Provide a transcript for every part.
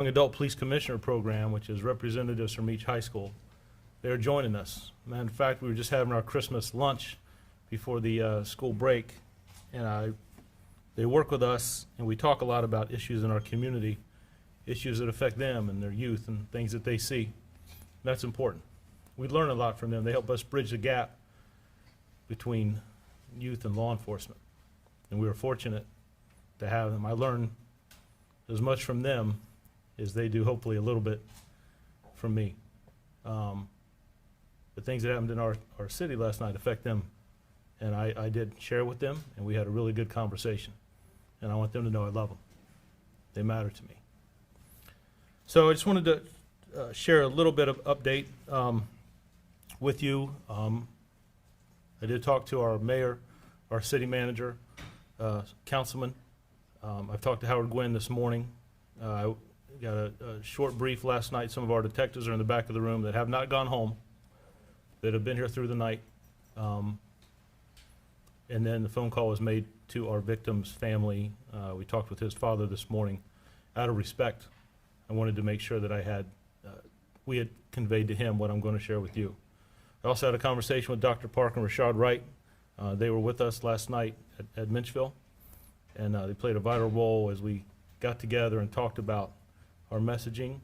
Young Adult Police Commissioner Program, which is representatives from each high school. They're joining us. Matter of fact, we were just having our Christmas lunch before the school break, and they work with us, and we talk a lot about issues in our community, issues that affect them and their youth and things that they see. That's important. We learn a lot from them. They help us bridge the gap between youth and law enforcement, and we were fortunate to have them. I learn as much from them as they do, hopefully a little bit from me. The things that happened in our city last night affect them, and I did share with them, and we had a really good conversation, and I want them to know I love them. They matter to me. So I just wanted to share a little bit of update with you. I did talk to our mayor, our city manager, councilman. I've talked to Howard Gwynn this morning. I got a short brief last night. Some of our detectives are in the back of the room that have not gone home, that have been here through the night. And then the phone call was made to our victim's family. We talked with his father this morning. Out of respect, I wanted to make sure that we had conveyed to him what I'm going to share with you. I also had a conversation with Dr. Parker and Rashad Wright. They were with us last night at Menchville, and they played a vital role as we got together and talked about our messaging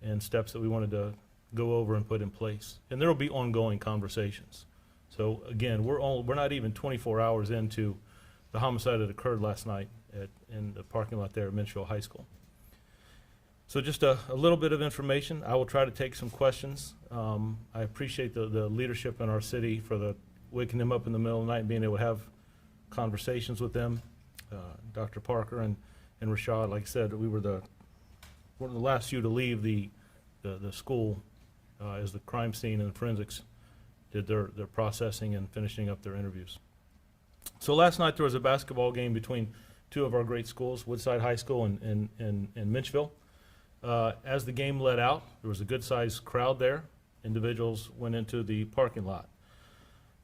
and steps that we wanted to go over and put in place. And there will be ongoing conversations. So again, we're not even 24 hours into the homicide that occurred last night in the parking lot there at Menchville High School. So just a little bit of information. I will try to take some questions. I appreciate the leadership in our city for waking them up in the middle of the night and being able to have conversations with them. Dr. Parker and Rashad, like I said, we were one of the last few to leave the school as the crime scene and the forensics did their processing and finishing up their interviews. So last night there was a basketball game between two of our great schools, Woodside High School and Menchville. As the game let out, there was a good-sized crowd there. Individuals went into the parking lot.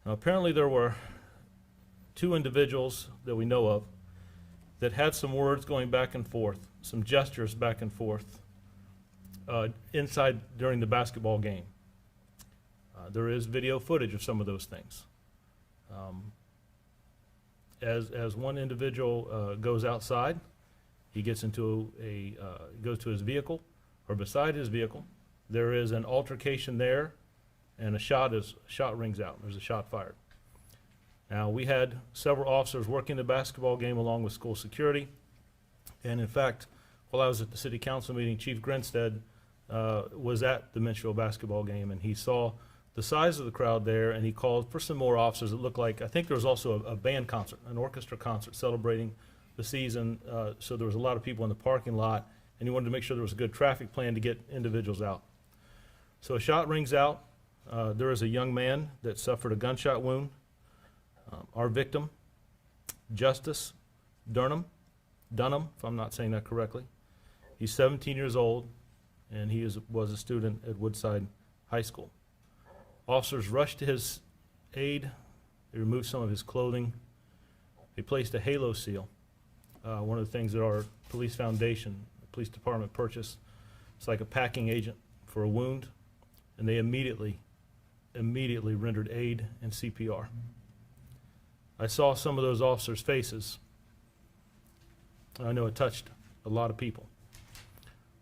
Now, apparently there were two individuals that we know of that had some words going back and forth, some gestures back and forth inside during the basketball game. There is video footage of some of those things. As one individual goes outside, he gets goes to his vehicle, or beside his vehicle. There is an altercation there, and a shot rings out. There's a shot fired. Now, we had several officers working the basketball game along with school security. And in fact, while I was at the city council meeting, Chief Grinstead was at the Menchville basketball game, and he saw the size of the crowd there, and he called for some more officers. It looked like, I think there was also a band concert, an orchestra concert celebrating the season. So there was a lot of people in the parking lot, and he wanted to make sure there was a good traffic plan to get individuals out. So a shot rings out. There is a young man that suffered a gunshot wound. Our victim, Justice Dunham, if I'm not saying that correctly. He's 17 years old, and he was a student at Woodside High School. Officers rushed to his aid. They removed some of his clothing. They placed a halo seal, one of the things that our police foundation, the police department purchased. It's like a packing agent for a wound, and they immediately rendered aid and CPR. I saw some of those officers' faces. I know it touched a lot of people,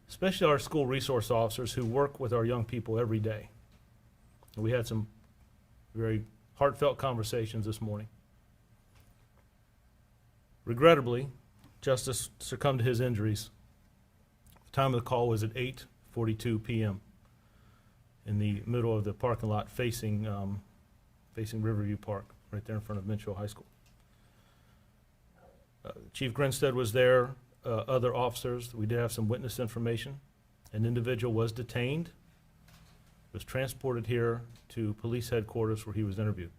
especially our school resource officers who work with our young people every day. And we had some very heartfelt conversations this morning. Regrettably, Justice succumbed to his injuries. The time of the call was at 8:42 p.m. in the middle of the parking lot facing Riverview Park, right there in front of Menchville High School. Chief Grinstead was there, other officers. We did have some witness information. An individual was detained, was transported here to police headquarters where he was interviewed.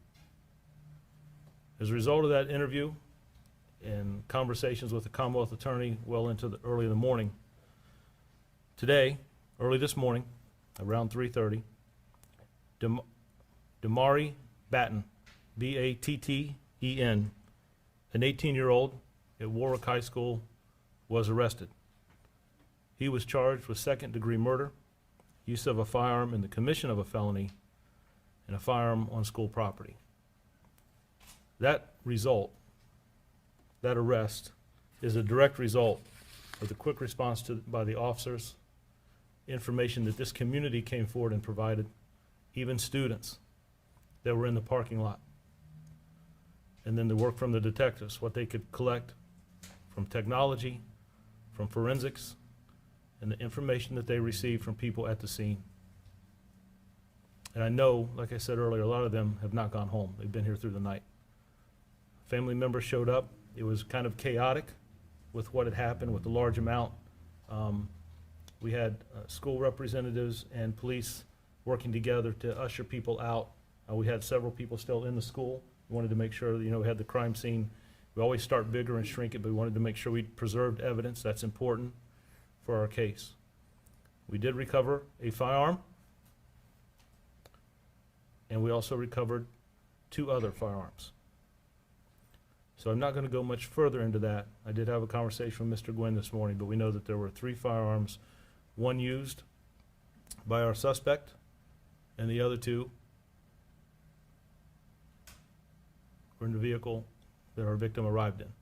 As a result of that interview and conversations with the Commonwealth Attorney well into early in the morning, today, early this morning, around 3:30, Damari Batten, Batten, an 18-year-old at Warwick High School, was arrested. He was charged with second-degree murder, use of a firearm in the commission of a felony, and a firearm on school property. That result, that arrest, is a direct result of the quick response by the officers, information that this community came forward and provided, even students that were in the parking lot. And then the work from the detectives, what they could collect from technology, from forensics, and the information that they received from people at the scene. And I know, like I said earlier, a lot of them have not gone home. They've been here through the night. Family members showed up. It was kind of chaotic with what had happened with the large amount. We had school representatives and police working together to usher people out. We had several people still in the school. We wanted to make sure that, we had the crime scene. We always start bigger and shrink it, but we wanted to make sure we preserved evidence. That's important for our case. We did recover a firearm, and we also recovered 2 other firearms. So I'm not going to go much further into that. I did have a conversation with Mr. Gwynn this morning, but we know that there were 3 firearms, one used by our suspect, and the other 2 were in the vehicle that our victim arrived in.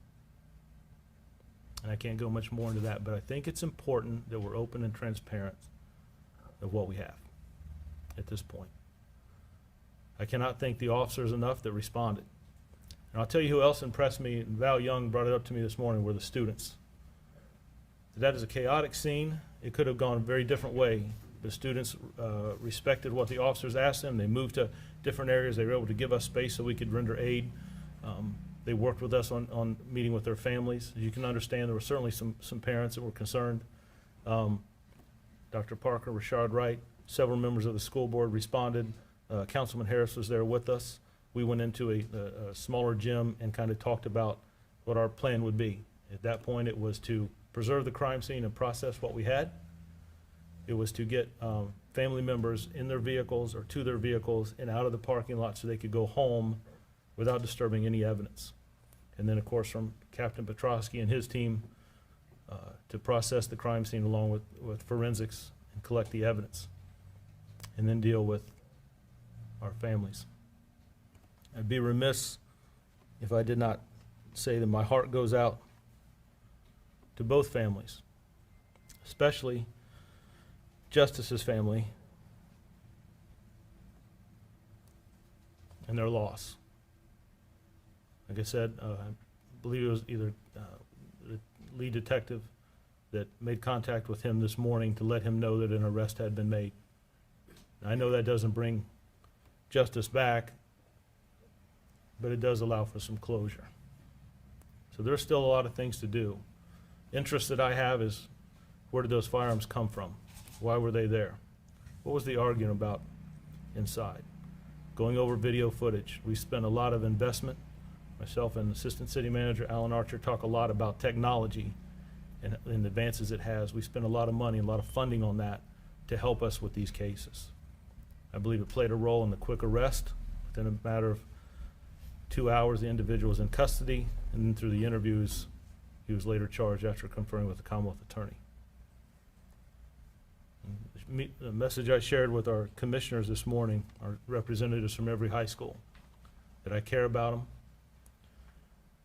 And I can't go much more into that, but I think it's important that we're open and transparent of what we have at this point. I cannot thank the officers enough that responded. And I'll tell you who else impressed me, and Val Young brought it up to me this morning, were the students. That is a chaotic scene. It could have gone a very different way. The students respected what the officers asked them. They moved to different areas. They were able to give us space so we could render aid. They worked with us on meeting with their families. As you can understand, there were certainly some parents that were concerned. Dr. Parker, Rashard Wright, several members of the school board responded. Councilman Harris was there with us. We went into a smaller gym and kind of talked about what our plan would be. At that point, it was to preserve the crime scene and process what we had. It was to get family members in their vehicles or to their vehicles and out of the parking lot so they could go home without disturbing any evidence. And then, of course, from Captain Petrosky and his team to process the crime scene along with forensics and collect the evidence, and then deal with our families. I'd be remiss if I did not say that my heart goes out to both families, especially Justice's family and their loss. Like I said, I believe it was either the lead detective that made contact with him this morning to let him know that an arrest had been made. I know that doesn't bring justice back, but it does allow for some closure. So there's still a lot of things to do. Interest that I have is, where did those firearms come from? Why were they there? What was the argument about inside? Going over video footage. We spent a lot of investment. Myself and Assistant City Manager Alan Archer talk a lot about technology and the advances it has. We spent a lot of money, a lot of funding on that to help us with these cases. I believe it played a role in the quick arrest. Within a matter of 2 hours, the individual was in custody, and then through the interviews, he was later charged after conferring with the Commonwealth Attorney. The message I shared with our commissioners this morning, our representatives from every high school, that I care about them,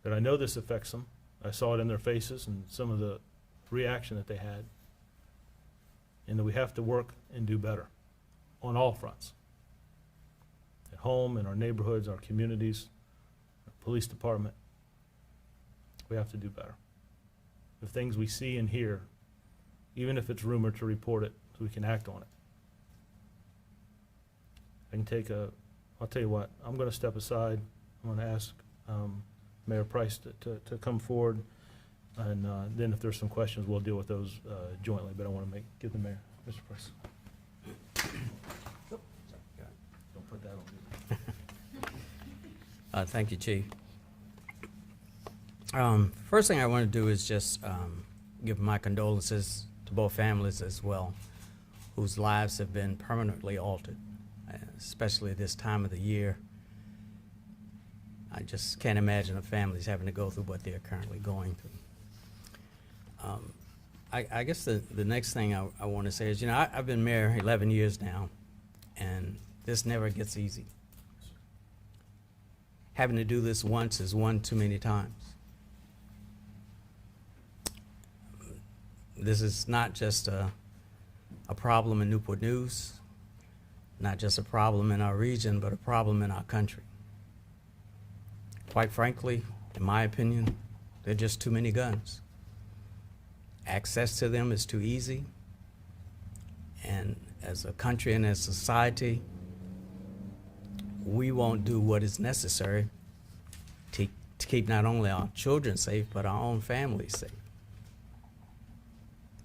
that I know this affects them. I saw it in their faces and some of the reaction that they had, and that we have to work and do better on all fronts. At home, in our neighborhoods, our communities, our police department. We have to do better. The things we see and hear, even if it's rumored, to report it so we can act on it. I'll tell you what, I'm going to step aside. I'm going to ask Mayor Price to come forward, and then if there's some questions, we'll deal with those jointly, but I want to give the mayor, Mr. Price. Don't put that on me. Thank you, Chief. First thing I want to do is just give my condolences to both families as well, whose lives have been permanently altered, especially at this time of the year. I just can't imagine the families having to go through what they're currently going through. I guess the next thing I want to say is, I've been mayor 11 years now, and this never gets easy. Having to do this once is one too many times. This is not just a problem in Newport News, not just a problem in our region, but a problem in our country. Quite frankly, in my opinion, there are just too many guns. Access to them is too easy. And as a country and as a society, we won't do what is necessary to keep not only our children safe, but our own families safe.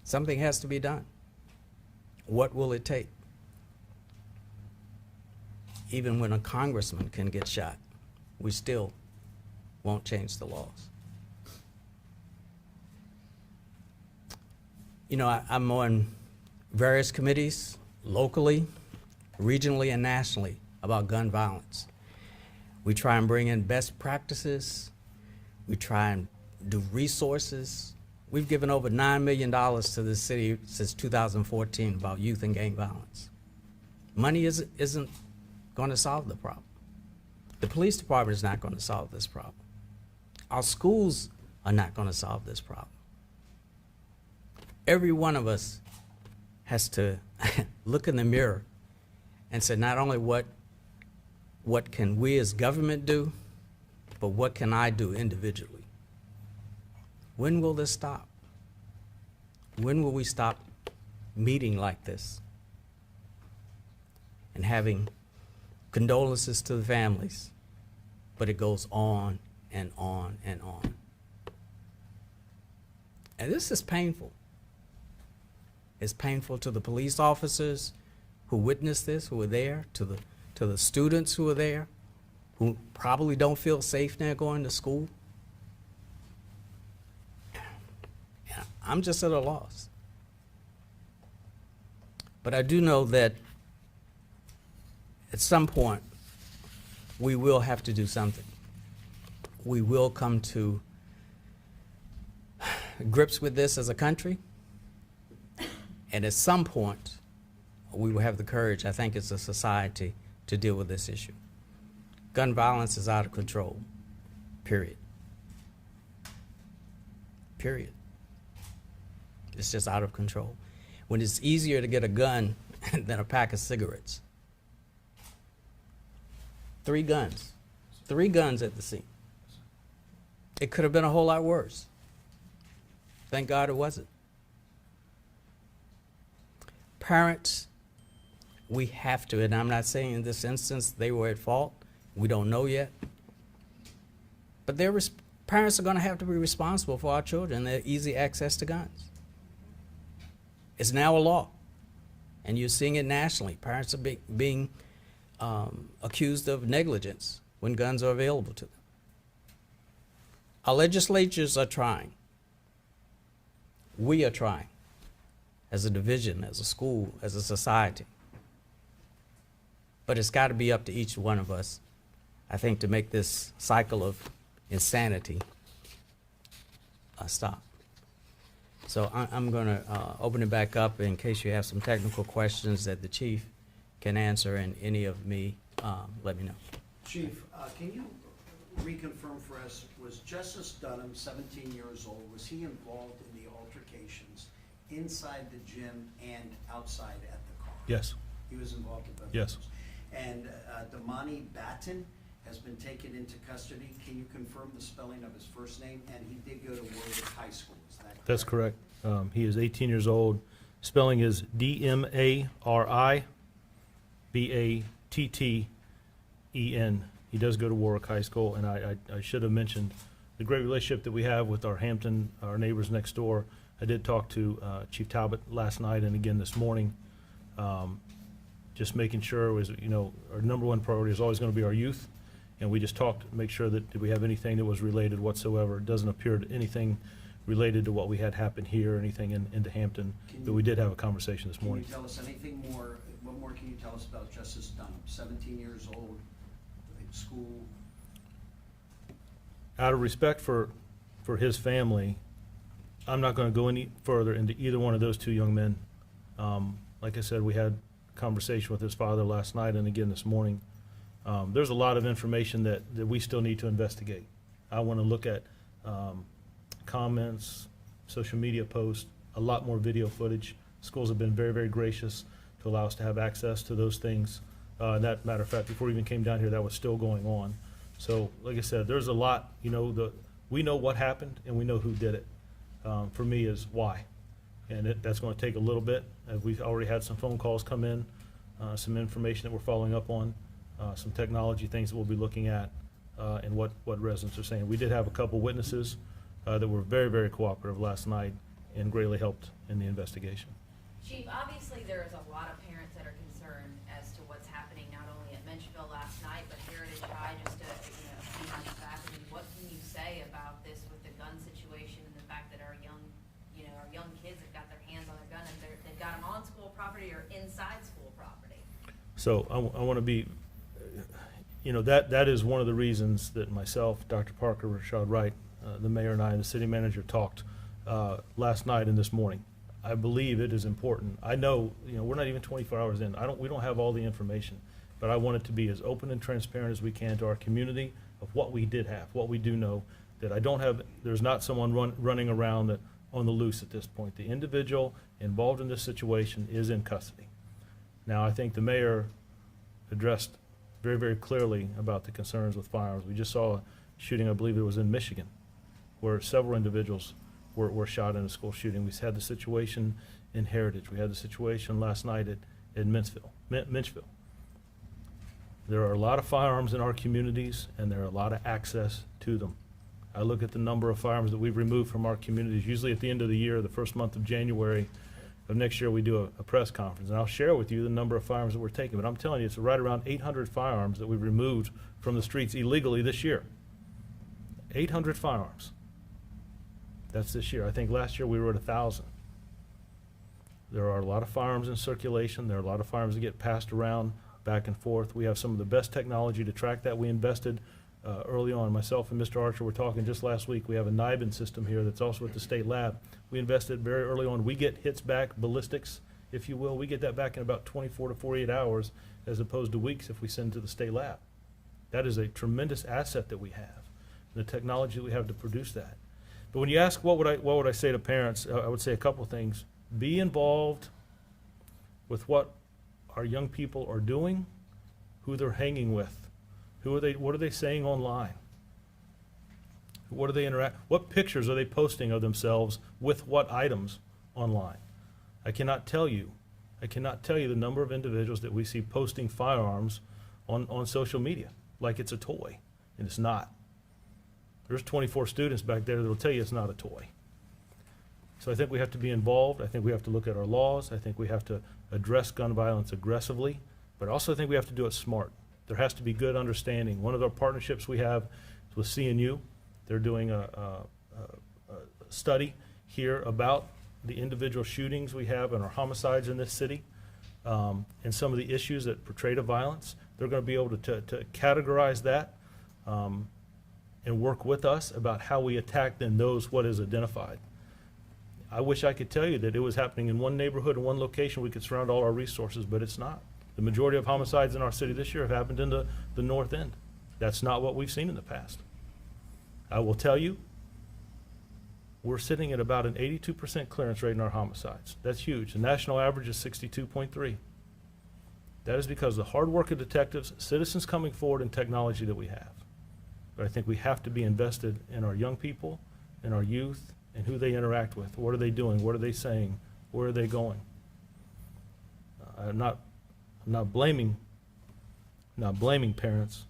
Something has to be done. What will it take? Even when a congressman can get shot, we still won't change the laws. I'm on various committees, locally, regionally, and nationally, about gun violence. We try and bring in best practices. We try and do resources. We've given over $9 million to the city since 2014 about youth and gang violence. Money isn't going to solve the problem. The police department is not going to solve this problem. Our schools are not going to solve this problem. Every one of us has to look in the mirror and say, not only what can we as government do, but what can I do individually? When will this stop? When will we stop meeting like this and having condolences to the families, but it goes on and on and on? And this is painful. It's painful to the police officers who witnessed this, who were there, to the students who are there, who probably don't feel safe now going to school. I'm just at a loss. But I do know that at some point we will have to do something. We will come to grips with this as a country. And at some point, we will have the courage, I think, as a society, to deal with this issue. Gun violence is out of control, period. Period. It's just out of control. When it's easier to get a gun than a pack of cigarettes. 3 guns. 3 guns at the scene. It could have been a whole lot worse. Thank God it wasn't. Parents, we have to, and I'm not saying in this instance they were at fault. We don't know yet. But parents are going to have to be responsible for our children, their easy access to guns. It's now a law, and you're seeing it nationally. Parents are being accused of negligence when guns are available to them. Our legislatures are trying. We are trying, as a division, as a school, as a society. But it's got to be up to each one of us, I think, to make this cycle of insanity stop. So I'm going to open it back up in case you have some technical questions that the chief can answer, and any of me, let me know. Chief, can you reconfirm for us, was Justice Dunham 17 years old? Was he involved in the altercations inside the gym and outside at the car? Yes. He was involved in both of Yes. those. And Damani Batten has been taken into custody. Can you confirm the spelling of his first name? And he did go to Warwick High School, is that correct? That's correct. He is 18 years old. Spelling is D-M-A-R-I-B-A-T-T-E-N. He does go to Warwick High School, and I should have mentioned the great relationship that we have with our Hampton, our neighbors next door. I did talk to Chief Talbot last night and again this morning, just making sure it was, our number one priority is always going to be our youth. And we just talked to make sure that did we have anything that was related whatsoever. It doesn't appear to anything related to what we had happen here or anything into Hampton, but we did have a conversation this morning. Can you tell us anything more, what more can you tell us about Justice Dunham, 17 years old, in school? Out of respect for his family, I'm not going to go any further into either one of those two young men. Like I said, we had a conversation with his father last night and again this morning. There's a lot of information that we still need to investigate. I want to look at comments, social media posts, a lot more video footage. Schools have been very, very gracious to allow us to have access to those things. And that matter of fact, before we even came down here, that was still going on. So, like I said, there's a lot, we know what happened and we know who did it. For me is why. And that's going to take a little bit. We've already had some phone calls come in, some information that we're following up on, some technology things that we'll be looking at, and what residents are saying. We did have a couple witnesses that were very, very cooperative last night and greatly helped in the investigation. Chief, obviously there is a lot of parents that are concerned as to what's happening not only at Menchville last night, but Heritage High just a few months back. I mean, what can you say about this with the gun situation and the fact that our young kids have got their hands on their gun and they've got them on school property or inside school property? So I want to be, that is one of the reasons that myself, Dr. Parker, Rashad Wright, the mayor and I and the city manager talked last night and this morning. I believe it is important. I know, we're not even 24 hours in. We don't have all the information, but I want it to be as open and transparent as we can to our community of what we did have, what we do know, that there's not someone running around on the loose at this point. The individual involved in this situation is in custody. Now, I think the mayor addressed very, very clearly about the concerns with firearms. We just saw a shooting, I believe it was in Michigan, where several individuals were shot in a school shooting. We had the situation in Heritage. We had the situation last night at Menchville. There are a lot of firearms in our communities, and there are a lot of access to them. I look at the number of firearms that we've removed from our communities. Usually at the end of the year, the first month of January of next year, we do a press conference, and I'll share with you the number of firearms that we're taking. But I'm telling you, it's right around 800 firearms that we've removed from the streets illegally this year. 800 firearms. That's this year. I think last year we were at 1,000. There are a lot of firearms in circulation. There are a lot of firearms that get passed around back and forth. We have some of the best technology to track that. We invested early on. Myself and Mr. Archer were talking just last week. We have a NIBIN system here that's also at the state lab. We invested very early on. We get hits back, ballistics, if you will. We get that back in about 24 to 48 hours as opposed to weeks if we send to the state lab. That is a tremendous asset that we have, the technology that we have to produce that. But when you ask what would I say to parents, I would say a couple things. Be involved with what our young people are doing, who they're hanging with, what are they saying online? What do they interact? What pictures are they posting of themselves with what items online? I cannot tell you the number of individuals that we see posting firearms on social media like it's a toy, and it's not. There's 24 students back there that will tell you it's not a toy. So I think we have to be involved. I think we have to look at our laws. I think we have to address gun violence aggressively, but also I think we have to do it smart. There has to be good understanding. One of our partnerships we have is with CNU. They're doing a study here about the individual shootings we have and our homicides in this city, and some of the issues that portray to violence. They're going to be able to categorize that and work with us about how we attack then what is identified. I wish I could tell you that it was happening in one neighborhood, in one location, we could surround all our resources, but it's not. The majority of homicides in our city this year have happened in the north end. That's not what we've seen in the past. I will tell you, we're sitting at about an 82% clearance rate in our homicides. That's huge. The national average is 62.3. That is because of the hard work of detectives, citizens coming forward, and technology that we have. But I think we have to be invested in our young people, in our youth, and who they interact with. What are they doing? What are they saying? Where are they going? I'm not blaming parents,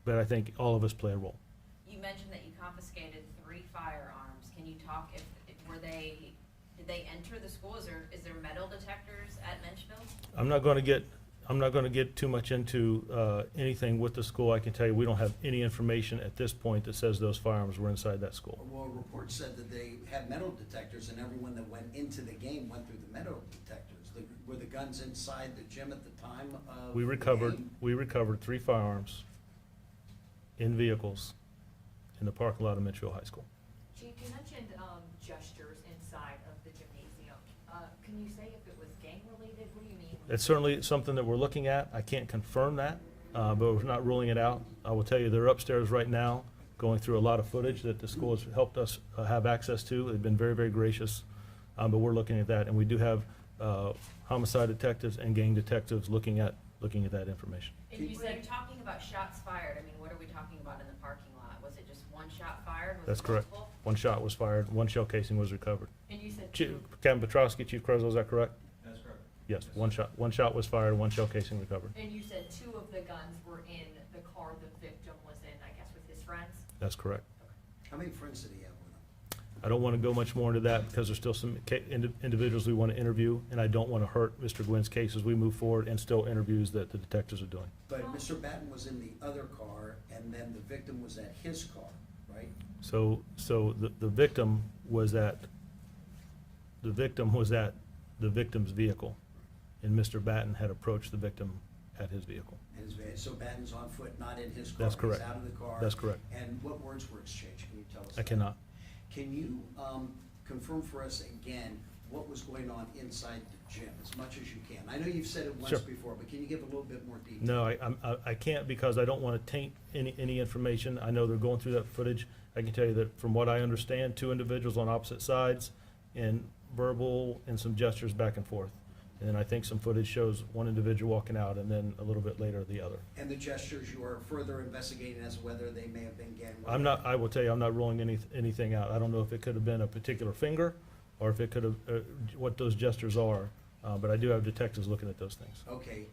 but I think all of us play a role. You mentioned that you confiscated 3 firearms. Can you talk did they enter the school? Is there metal detectors at Menchville? I'm not going to get too much into anything with the school. I can tell you we don't have any information at this point that says those firearms were inside that school. Well, a report said that they had metal detectors, and everyone that went into the game went through the metal detectors. Were the guns inside the gym at the time of We recovered 3 firearms in vehicles in the parking lot of Menchville High School. Chief, you mentioned gestures inside of the gymnasium. Can you say if it was gang-related? What do you mean? It's certainly something that we're looking at. I can't confirm that, but we're not ruling it out. I will tell you, they're upstairs right now, going through a lot of footage that the school has helped us have access to. They've been very, very gracious, but we're looking at that. And we do have homicide detectives and gang detectives looking at that information. And you said, talking about shots fired, I mean, what are we talking about in the parking lot? Was it just one shot fired? Was That's it correct. multiple? One shot was fired, one shell casing was recovered. And you said Captain Petrowski, Chief Crozo, is that correct? That's correct. Yes, one shot was fired, one shell casing recovered. and you said 2 of the guns were in the car the victim was in, I guess, with his friends? That's correct. How many friends did he have with him? I don't want to go much more into that because there's still some individuals we want to interview, and I don't want to hurt Mr. Gwynn's case as we move forward and still interviews that the detectives are doing. But Mr. Batten was in the other car, and then the victim was at his car, right? So the victim was at the victim's vehicle, and Mr. Batten had approached the victim at his vehicle. So Batten's on foot, not in his car? That's correct. He's out of the car? That's correct. And what words were exchanged? Can you tell us? I that? cannot. Can you confirm for us again what was going on inside the gym, as much as you can? I know you've said it once Sure. before, but can you give a little bit more detail? No, I can't because I don't want to taint any information. I know they're going through that footage. I can tell you that from what I understand, 2 individuals on opposite sides and verbal and some gestures back and forth. And then I think some footage shows one individual walking out and then a little bit later the other. And the gestures you are further investigating as to whether they may have been gang I will tell you, I'm not ruling anything out. I don't know if it could have been a particular finger or if it could have, what those gestures are. But I do have detectives looking at those things. Okay,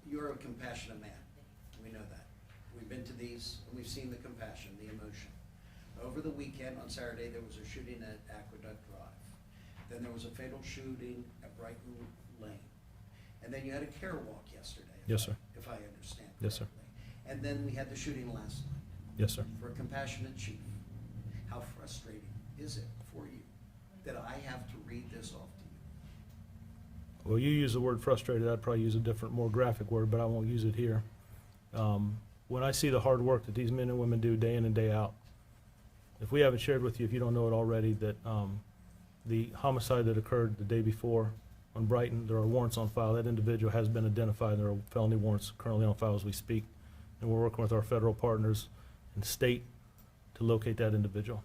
you're a compassionate man. We know that. We've been to these, and we've seen the compassion, the emotion. Over the weekend, on Saturday, there was a shooting at Aqueduct Drive. Then there was a fatal shooting at Brighton Lane. And then you had a care walk yesterday. Yes, sir. If I understand correctly. Yes, sir. And then we had the shooting last night. Yes, sir. For a compassionate chief, how frustrating is it for you that I have to read this off to you? Well, you use the word frustrated. I'd probably use a different, more graphic word, but I won't use it here. When I see the hard work that these men and women do day in and day out, if we haven't shared with you, if you don't know it already, that the homicide that occurred the day before on Brighton, there are warrants on file. That individual has been identified. There are felony warrants currently on file as we speak. And we're working with our federal partners and state to locate that individual.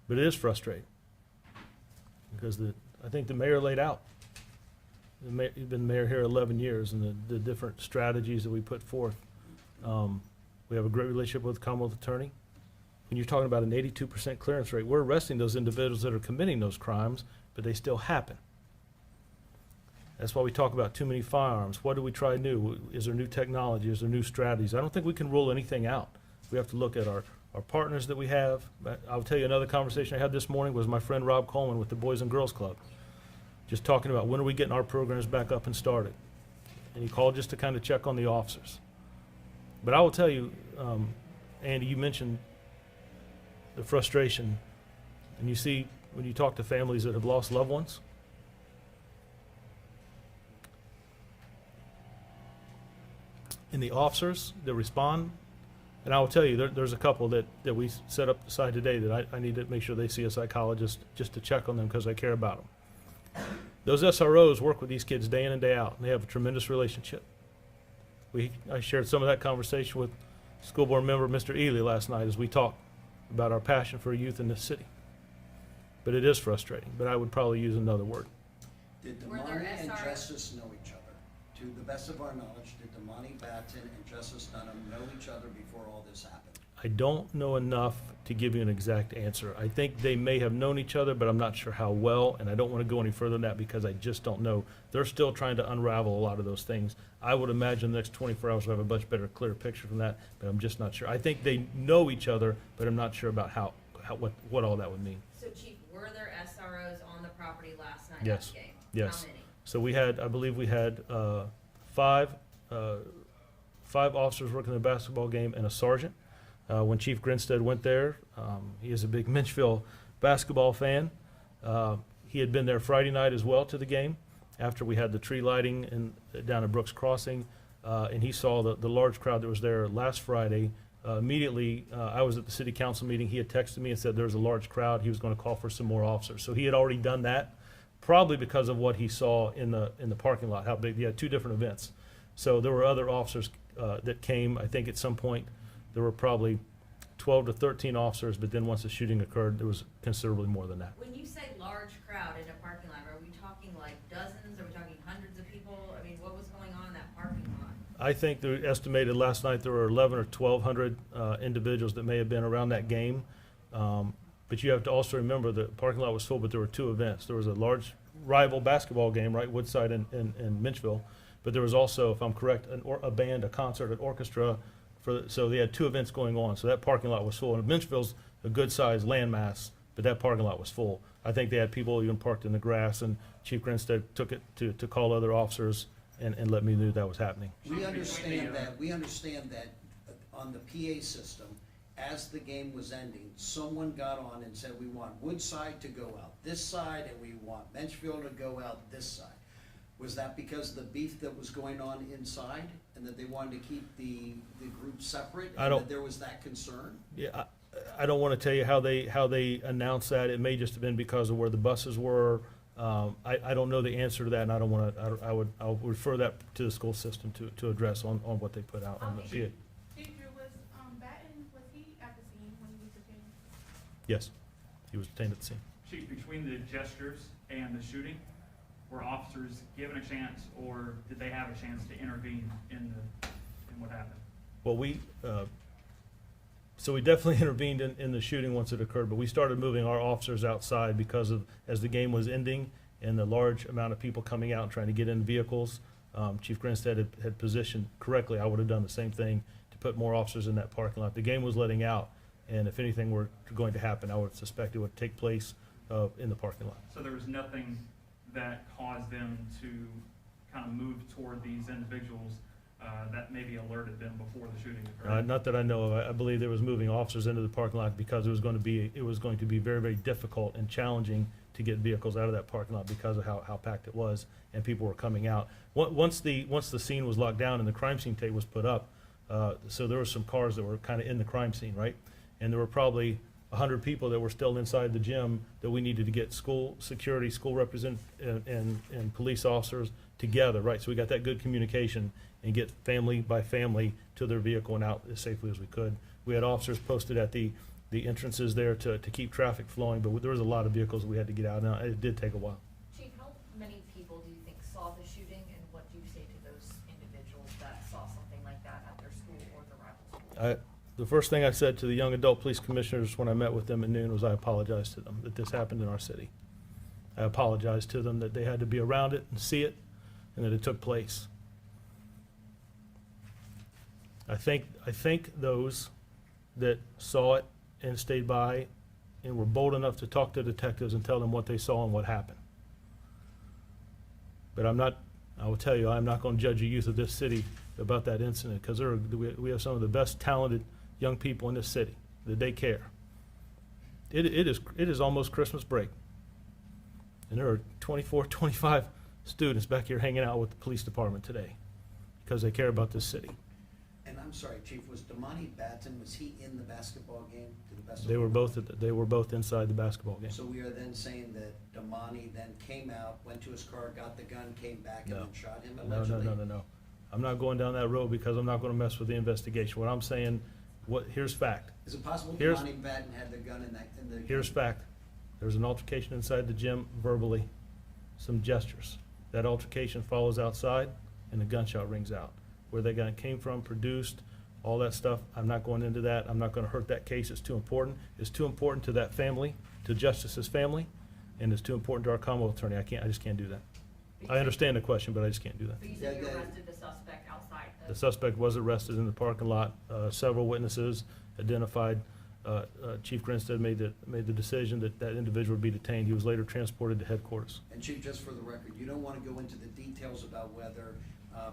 But it is frustrating because I think the mayor laid out. He's been mayor here 11 years, and the different strategies that we put forth. We have a great relationship with the Commonwealth Attorney. When you're talking about an 82% clearance rate, we're arresting those individuals that are committing those crimes, but they still happen. That's why we talk about too many firearms. What do we try new? Is there new technology? Is there new strategies? I don't think we can rule anything out. We have to look at our partners that we have. But I'll tell you another conversation I had this morning was my friend Rob Coleman with the Boys and Girls Club. Just talking about when are we getting our programs back up and started. And he called just to kind of check on the officers. But I will tell you, Andy, you mentioned the frustration. And you see, when you talk to families that have lost loved ones, and the officers that respond, and I will tell you, there's a couple that we set up aside today that I need to make sure they see a psychologist just to check on them because I care about them. Those SROs work with these kids day in and day out, and they have a tremendous relationship. I shared some of that conversation with school board member Mr. Ely last night as we talked about our passion for youth in this city. But it is frustrating, but I would probably use another word. Did Were there Damani and SROs? Justice know each other? To the best of our knowledge, did Damani Batten and Justice Dunham know each other before all this happened? I don't know enough to give you an exact answer. I think they may have known each other, but I'm not sure how well, and I don't want to go any further than that because I just don't know. They're still trying to unravel a lot of those things. I would imagine the next 24 hours we'll have a much better, clearer picture from that, but I'm just not sure. I think they know each other, but I'm not sure about what all that would mean. So Chief, were there SROs on the property last night Yes. at the game? Yes. How many? So I believe we had five officers working the basketball game and a sergeant. When Chief Grinstead went there, he is a big Menchville basketball fan. He had been there Friday night as well to the game after we had the tree lighting down at Brooks Crossing. And he saw the large crowd that was there last Friday immediately, I was at the city council meeting, he had texted me and said there was a large crowd, he was gonna call for some more officers. So he had already done that, probably because of what he saw in the parking lot, how big, he had two different events. So there were other officers that came, I think at some point, there were probably 12 to 13 officers, but then once the shooting occurred, there was considerably more than that. When you say large crowd in a parking lot, are we talking like dozens, are we talking hundreds of people? I mean, what was going on in that parking lot? I think they estimated last night there were 11 or 1,200 individuals that may have been around that game. But you have to also remember the parking lot was full, but there were two events. There was a large rival basketball game, right, Woodside and Menchville. But there was also, if I'm correct, a band, a concert, an orchestra. So they had two events going on. So that parking lot was full. And Menchville's a good-sized landmass, but that parking lot was full. I think they had people even parked in the grass, and Chief Grinstead took it to call other officers and let me know that was happening. We understand that on the PA system, as the game was ending, someone got on and said, we want Woodside to go out this side, and we want Menchville to go out this side. Was that because of the beef that was going on inside, and that they wanted to keep the group separate? I And don't- that there was that concern? Yeah, I don't want to tell you how they announced that. It may just have been because of where the buses were. I don't know the answer to that, and I don't want to, I'll refer that to the school system to address on what they put out on the PA. Deidre, was, Batten, was he at the scene when he was detained? Yes, he was detained at the scene. Chief, between the gestures and the shooting, were officers given a chance, or did they have a chance to intervene in what happened? Well, so we definitely intervened in the shooting once it occurred, but we started moving our officers outside because of, as the game was ending and the large amount of people coming out and trying to get in vehicles. Chief Grinstead had positioned correctly. I would have done the same thing to put more officers in that parking lot. The game was letting out, and if anything were going to happen, I would suspect it would take place in the parking lot. So there was nothing that caused them to kind of move toward these individuals that maybe alerted them before the shooting occurred? Not that I know of. I believe there was moving officers into the parking lot because it was going to be very, very difficult and challenging to get vehicles out of that parking lot because of how packed it was, and people were coming out. Once the scene was locked down and the crime scene tape was put up, so there were some cars that were kind of in the crime scene, right? And there were probably 100 people that were still inside the gym that we needed to get school security, school and police officers together, right? So we got that good communication and get family by family to their vehicle and out as safely as we could. We had officers posted at the entrances there to keep traffic flowing, but there was a lot of vehicles that we had to get out. Now, it did take a while. Chief, how many people do you think saw the shooting, and what do you say to those individuals that saw something like that at their school or the rival school? The first thing I said to the young adult police commissioners when I met with them at noon was I apologized to them that this happened in our city. I apologized to them that they had to be around it and see it, and that it took place. I think those that saw it and stayed by and were bold enough to talk to detectives and tell them what they saw and what happened. But I will tell you, I'm not going to judge the youth of this city about that incident, because we have some of the best talented young people in this city, that they care. It is almost Christmas break. And there are 24, 25 students back here hanging out with the police department today because they care about this city. And I'm sorry, Chief, was Damani Batten, was he in the basketball game to the best of They your were knowledge? both inside the basketball game. So we are then saying that Damani then came out, went to his car, got the gun, came back, and No. then shot him No. allegedly? I'm not going down that road because I'm not going to mess with the investigation. What I'm saying, here's fact. Is it possible Here's- Damani Batten had the gun in the? Here's fact. There's an altercation inside the gym verbally, some gestures. That altercation follows outside and the gunshot rings out. Where that gun came from, produced, all that stuff, I'm not going into that. I'm not going to hurt that case. It's too important. It's too important to that family, to Justice's family, and it's too important to our Commonwealth Attorney. I just can't do that. I understand the question, but I just can't do that. But you said you arrested the suspect outside The suspect was arrested in the parking lot. Several witnesses identified. Chief Grinstead made the decision that individual would be detained. He was later transported to headquarters. And Chief, just for the record, you don't want to go into the details about whether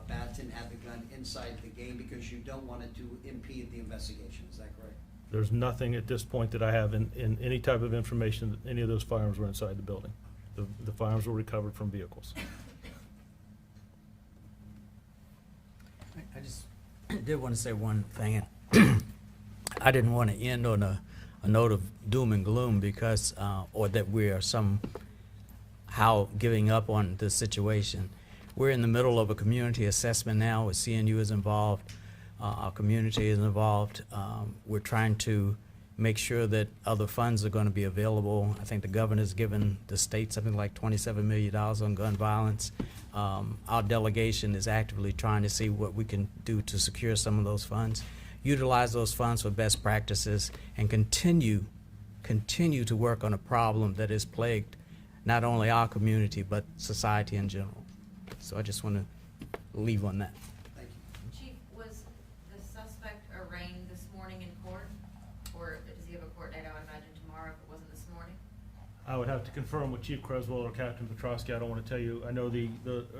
Batten had the gun inside the game because you don't want it to impede the investigation, is that correct? There's nothing at this point that I have in any type of information that any of those firearms were inside the building. The firearms were recovered from vehicles. I just did want to say one thing. I didn't want to end on a note of doom and gloom because, or that we are somehow giving up on the situation. We're in the middle of a community assessment now, with CNU is involved, our community is involved. We're trying to make sure that other funds are going to be available. I think the governor's given the state something like $27 million on gun violence. Our delegation is actively trying to see what we can do to secure some of those funds, utilize those funds for best practices, and continue to work on a problem that has plagued not only our community, but society in general. So I just want to leave on that. Thank you. Chief, was the suspect arraigned this morning in court? Or does he have a court date, I would imagine tomorrow, if it wasn't this morning? I would have to confirm with Chief Creswell or Captain Petrosky. I don't want to tell you. I know the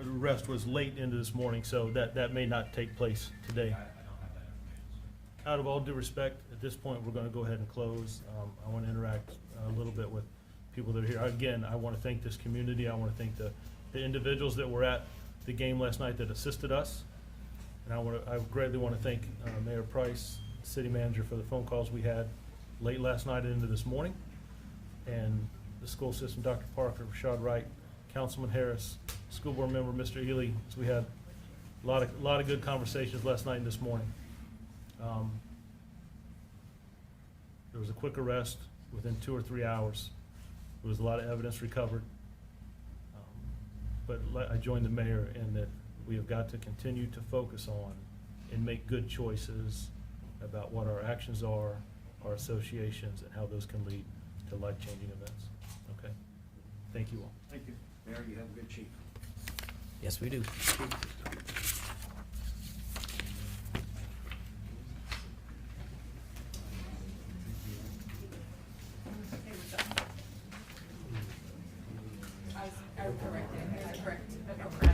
arrest was late into this morning, so that may not take place today. I don't have that information. Out of all due respect, at this point, we're going to go ahead and close. I want to interact a little bit with people that are here. Again, I want to thank this community. I want to thank the individuals that were at the game last night that assisted us. And I greatly want to thank Mayor Price, city manager, for the phone calls we had late last night and into this morning. And the school system, Dr. Parker, Rashad Wright, Councilman Harris, school board member, Mr. Ely. So we had a lot of good conversations last night and this morning. There was a quick arrest within 2 or 3 hours. There was a lot of evidence recovered. But I join the mayor in that we have got to continue to focus on and make good choices about what our actions are, our associations, and how those can lead to life-changing events. Okay? Thank you all. Thank you. Mayor, you have a good chief. Yes, we do. I was corrected, I correct.